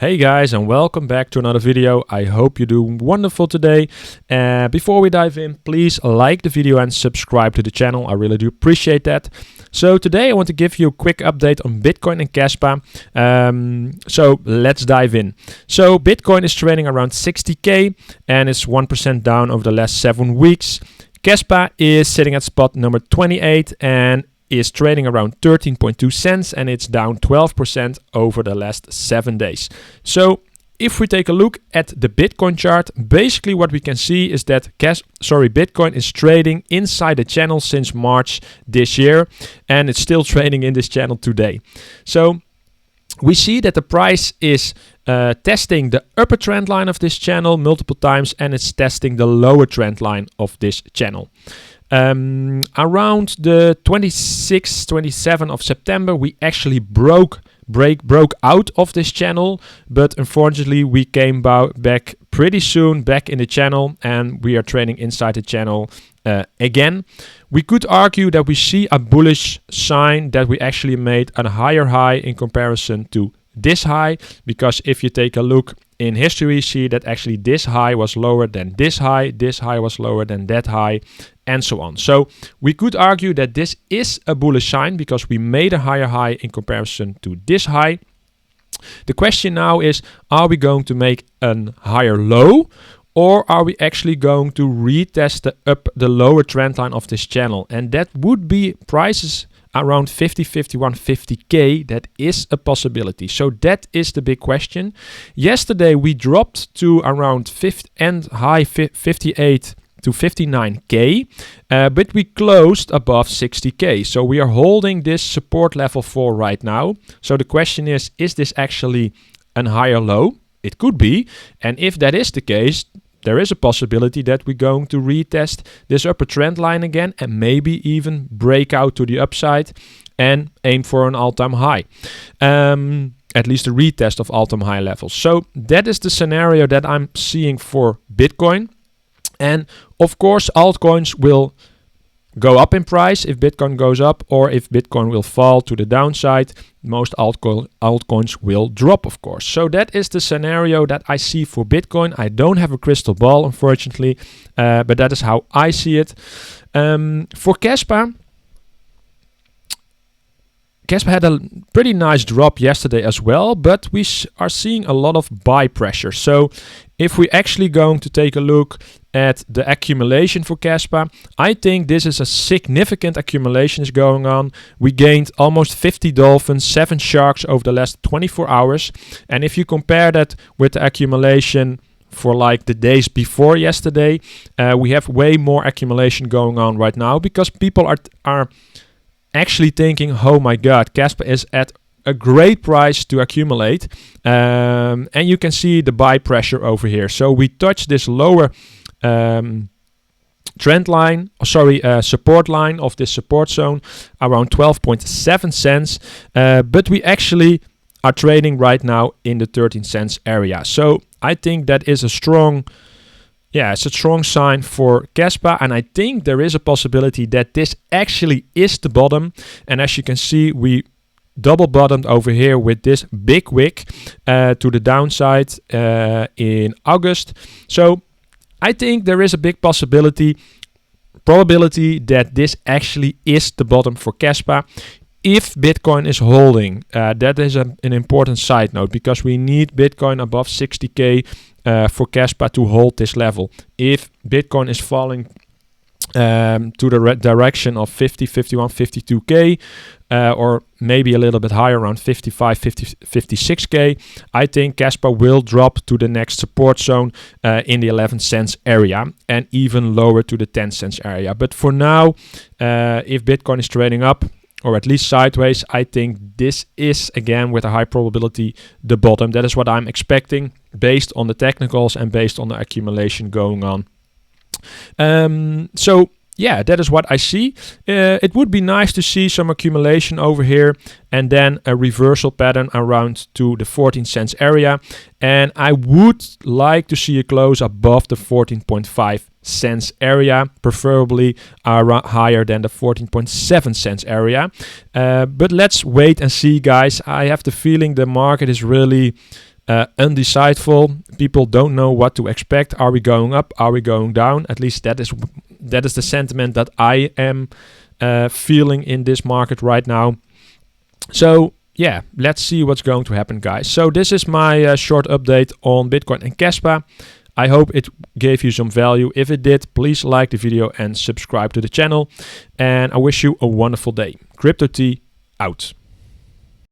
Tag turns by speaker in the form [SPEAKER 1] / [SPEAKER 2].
[SPEAKER 1] Hey guys, and welcome back to another video. I hope you're doing wonderful today. Before we dive in, please like the video and subscribe to the channel. I really do appreciate that. So today I want to give you a quick update on Bitcoin and Kaspa. So let's dive in. So Bitcoin is trading around 60k and it's 1% down over the last 7 weeks. Kaspa is sitting at spot number 28 and is trading around 13.2 cents and it's down 12% over the last 7 days. So if we take a look at the Bitcoin chart, basically what we can see is that Bitcoin is trading inside the channel since March this year and it's still trading in this channel today. So we see that the price is testing the upper trend line of this channel multiple times and it's testing the lower trend line of this channel. Around the 26th, 27th of September, we actually broke out of this channel, but unfortunately we came back pretty soon back in the channel and we are trading inside the channel again. We could argue that we see a bullish sign that we actually made a higher high in comparison to this high, because if you take a look in history, you see that actually this high was lower than this high was lower than that high, and so on. So we could argue that this is a bullish sign because we made a higher high in comparison to this high. The question now is, are we going to make a higher low, or are we actually going to retest the lower trend line of this channel? And that would be prices around 50, 51, 50k. That is a possibility. So that is the big question. Yesterday we dropped to around high 58 to 59k, but we closed above 60k. So we are holding this support level for right now. So the question is this actually a higher low? It could be. And if that is the case, there is a possibility that we're going to retest this upper trend line again and maybe even break out to the upside and aim for an all-time high. At least a retest of all-time high levels. So that is the scenario that I'm seeing for Bitcoin. And of course, altcoins will go up in price if Bitcoin goes up, or if Bitcoin will fall to the downside, most altcoins will drop, of course. So that is the scenario that I see for Bitcoin. I don't have a crystal ball, unfortunately, but that is how I see it. For Kaspa had a pretty nice drop yesterday as well, but we are seeing a lot of buy pressure. So if we're actually going to take a look at the accumulation for Kaspa, I think this is a significant accumulation is going on. We gained almost 50 dolphins, 7 sharks over the last 24 hours. And if you compare that with the accumulation for like the days before yesterday, we have way more accumulation going on right now because people are actually thinking, oh my god, Kaspa is at a great price to accumulate, and you can see the buy pressure over here. So we touched this lower trend line, support line of this support zone around 12.7 cents, but we actually are trading right now in the 13 cents area. So I think that is a strong it's a strong sign for Kaspa, and I think there is a possibility that this actually is the bottom. And as you can see, we double bottomed over here with this big wick to the downside in August. So I think there is a big probability that this actually is the bottom for Kaspa. If Bitcoin is holding, that is an important side note, because we need Bitcoin above 60k for Kaspa to hold this level. If Bitcoin is falling to the direction of 50, 51, 52k, or maybe a little bit higher, around 55, 50, 56k, I think Kaspa will drop to the next support zone in the 11 cents area and even lower to the 10 cents area. But for now, if Bitcoin is trading up, or at least sideways, I think this is, again, with a high probability, the bottom. That is what I'm expecting based on the technicals and based on the accumulation going on. So yeah, that is what I see. It would be nice to see some accumulation over here and then a reversal pattern around to the 14 cents area. And I would like to see a close above the 14.5 cents area, preferably higher than the 14.7 cents area. But let's wait and see, guys. I have the feeling the market is really undecideful. People don't know what to expect. Are we going up? Are we going down? At least that is the sentiment that I am feeling in this market right now. So yeah, let's see what's going to happen, guys. So this is my short update on Bitcoin and Kaspa. I hope it gave you some value. If it did, please like the video and subscribe to the channel. And I wish you a wonderful day. Crypto T out.